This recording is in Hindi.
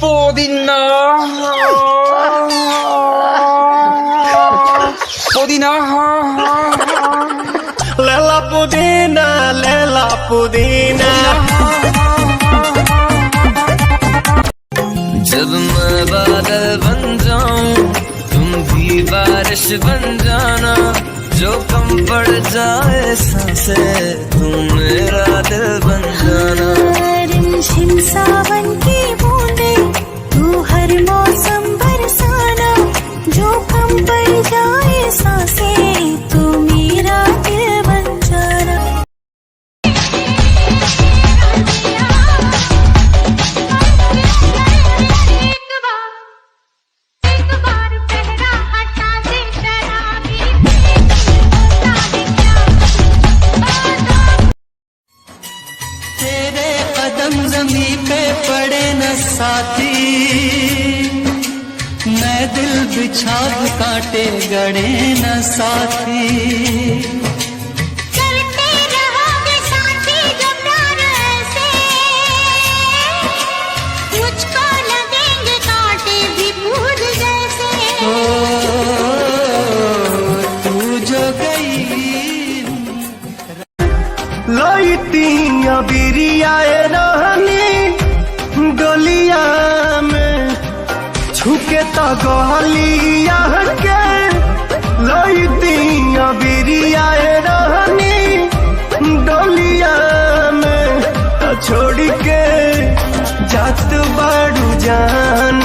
पुदीना पुदीना लेला पुदीना लेला पुदीना। जब मैं बादल बन जाऊं तुम भी बारिश बन जाना, जो कम पड़ जाए सांसें तुम मेरा दिल बन जाना। रिमझिम सावन की बूंदे तू हर मौसम बरसाना, जो कम पड़ जाए सांसें तू मेरा दिल बन जाना। तेरे कदम ज़मीं पे पड़े न साथी, मैं दिल बिछा कांटे गड़े न साथी। चलते रहोगे साथी जब प्यार ऐसे, मुझको लगेंगे कांटे भी फूल जैसे। तू जो गई लईती बिरियाए रहनी डोलिया में, छुके तो गलिया के लईती बिरियाए रहनी डोलिया में। छोड़ के जात बाड़ू जान